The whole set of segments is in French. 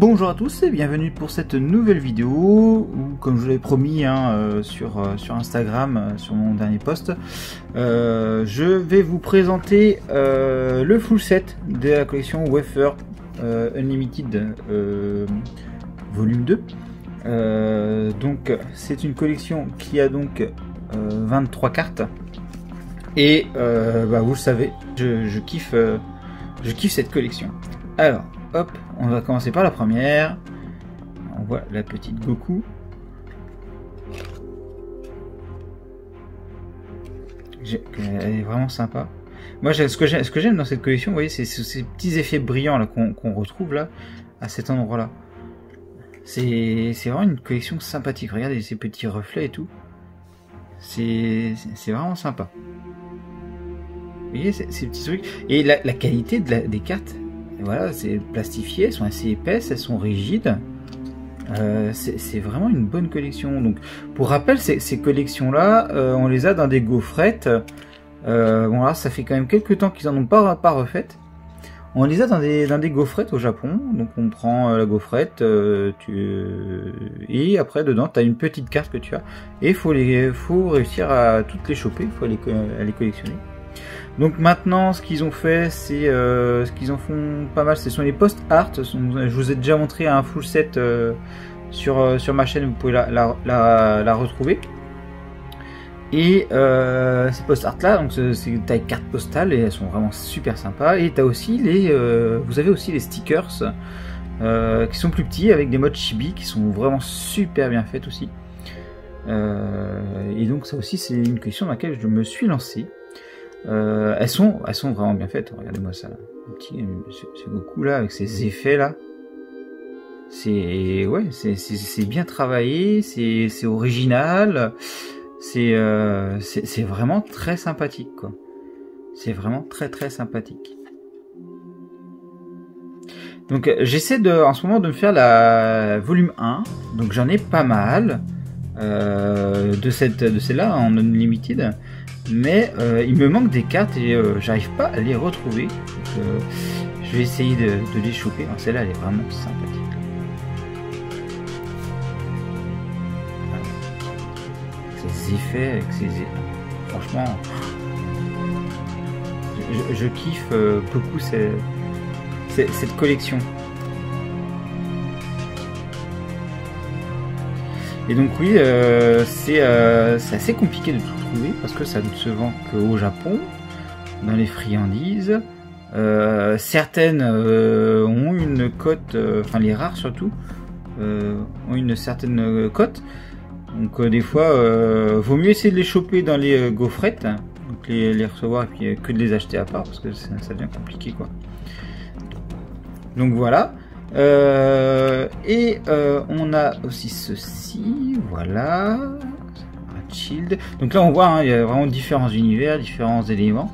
Bonjour à tous et bienvenue pour cette nouvelle vidéo où, comme je vous l'avais promis sur Instagram, sur mon dernier post, je vais vous présenter le full set de la collection Wafer Unlimited volume 2. Donc c'est une collection qui a donc 23 cartes et vous le savez, je kiffe cette collection. Alors hop, on va commencer par la première. On voit la petite Goku. Elle est vraiment sympa. Moi, ce que j'aime dans cette collection, vous voyez, c'est ces petits effets brillants là qu'on retrouve là, à cet endroit-là. C'est vraiment une collection sympathique. Regardez ces petits reflets et tout. C'est vraiment sympa. Vous voyez ces petits trucs. Et la qualité des cartes. Voilà, c'est plastifié, elles sont assez épaisses, elles sont rigides. C'est vraiment une bonne collection. Donc, pour rappel, ces collections-là, on les a dans des gaufrettes. Bon, là, ça fait quand même quelques temps qu'ils en ont pas refaites. On les a dans des gaufrettes au Japon. Donc, on prend la gaufrette, et après, dedans, tu as une petite carte que tu as. Et il faut réussir à toutes les choper, il faut les collectionner. Donc maintenant, ce qu'ils ont fait, c'est ce qu'ils en font pas mal, ce sont les post-art. Je vous ai déjà montré un full set sur ma chaîne, vous pouvez la retrouver. Et ces post-art là, donc c'est taille carte postale et elles sont vraiment super sympas. Et t'as aussi vous avez aussi les stickers qui sont plus petits avec des modes chibi qui sont vraiment super bien faites aussi. Et donc ça aussi, c'est une collection dans laquelle je me suis lancé. Elles sont vraiment bien faites. Regardez-moi ça là. Ce Goku là avec ses effets là. C'est bien travaillé, c'est original. C'est vraiment très sympathique quoi. C'est vraiment très sympathique. Donc j'essaie en ce moment de me faire la volume 1. Donc j'en ai pas mal de celle-là en Unlimited. Mais il me manque des cartes et j'arrive pas à les retrouver. Donc, je vais essayer de les choper. Celle-là, elle est vraiment sympathique. Avec ses effets, franchement, je kiffe beaucoup cette collection. Et donc oui, c'est assez compliqué de tout trouver parce que ça ne se vend qu'au Japon, dans les friandises. Certaines ont une cote, enfin les rares surtout, ont une certaine cote. Donc des fois, vaut mieux essayer de les choper dans les gaufrettes, donc les recevoir et puis que de les acheter à part parce que ça devient compliqué quoi. Donc voilà. On a aussi ceci, voilà, Shield. Donc là on voit, il y a vraiment différents univers, différents éléments.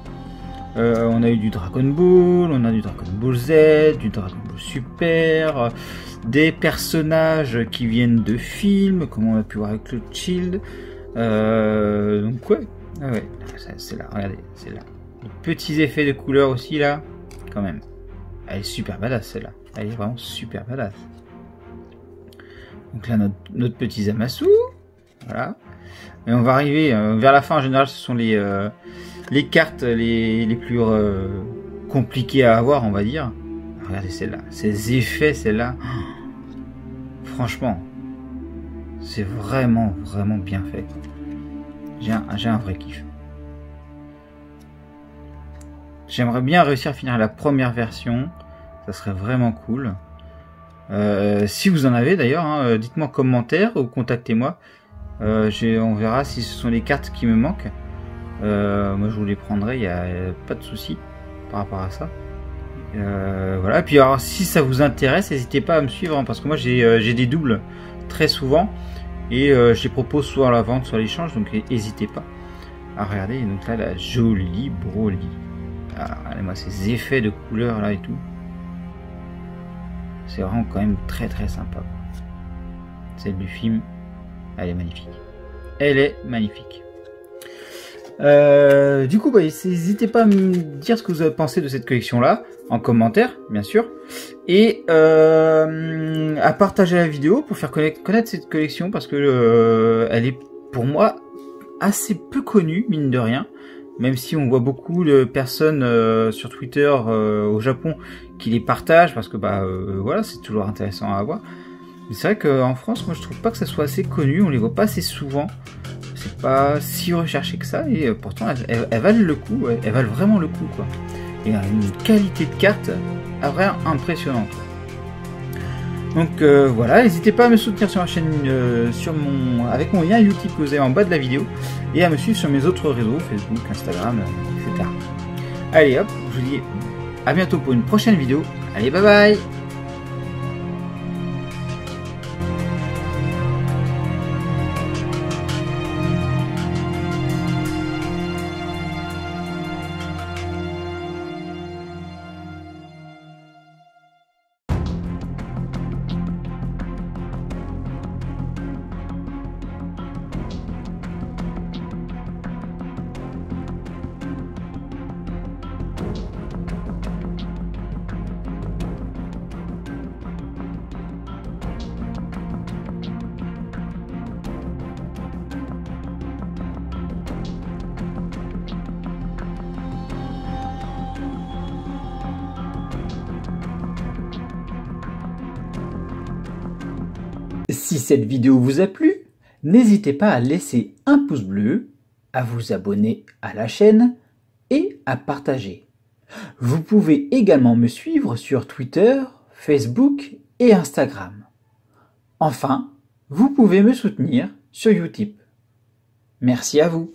On a eu du Dragon Ball, on a du Dragon Ball Z, du Dragon Ball Super, des personnages qui viennent de films, comme on a pu voir avec le Shield. Donc ouais, c'est là, regardez, c'est là. Les petits effets de couleur aussi là, quand même. Elle est super badass celle-là. Elle est vraiment super badass. Donc là, notre petit Zamasu. Voilà. Et on va arriver vers la fin. En général, ce sont les cartes les plus compliquées à avoir, on va dire. Regardez celle-là. Ces effets, celle-là. Franchement, c'est vraiment bien fait. J'ai un vrai kiff. J'aimerais bien réussir à finir la première version. Ça serait vraiment cool. Si vous en avez d'ailleurs, dites-moi en commentaire ou contactez-moi. On verra si ce sont les cartes qui me manquent. Moi je vous les prendrai, il n'y a pas de souci par rapport à ça. Voilà. Et puis alors, si ça vous intéresse, n'hésitez pas à me suivre parce que moi j'ai des doubles très souvent et je les propose soit à la vente, soit à l'échange. Donc n'hésitez pas à regarder. Et donc là, la jolie Broly. Regardez-moi ces effets de couleur là et tout. C'est vraiment quand même très sympa. Celle du film, elle est magnifique. Elle est magnifique. Du coup, bah, n'hésitez pas à me dire ce que vous avez pensé de cette collection-là, en commentaire, bien sûr, et à partager la vidéo pour faire connaître cette collection, parce que elle est, pour moi, assez peu connue, mine de rien, même si on voit beaucoup de personnes sur Twitter au Japon qui les partagent, parce que voilà, c'est toujours intéressant à avoir. Mais c'est vrai qu'en France, moi je trouve pas que ça soit assez connu, on les voit pas assez souvent. C'est pas si recherché que ça, et pourtant elles valent le coup, elles valent vraiment le coup, quoi. Et une qualité de carte vraiment impressionnante. Donc voilà, n'hésitez pas à me soutenir sur ma chaîne, avec mon lien YouTube que vous avez en bas de la vidéo, et à me suivre sur mes autres réseaux, Facebook, Instagram, etc. Allez hop, je vous dis à bientôt pour une prochaine vidéo. Allez, bye bye! Si cette vidéo vous a plu, n'hésitez pas à laisser un pouce bleu, à vous abonner à la chaîne et à partager. Vous pouvez également me suivre sur Twitter, Facebook et Instagram. Enfin, vous pouvez me soutenir sur Utip. Merci à vous.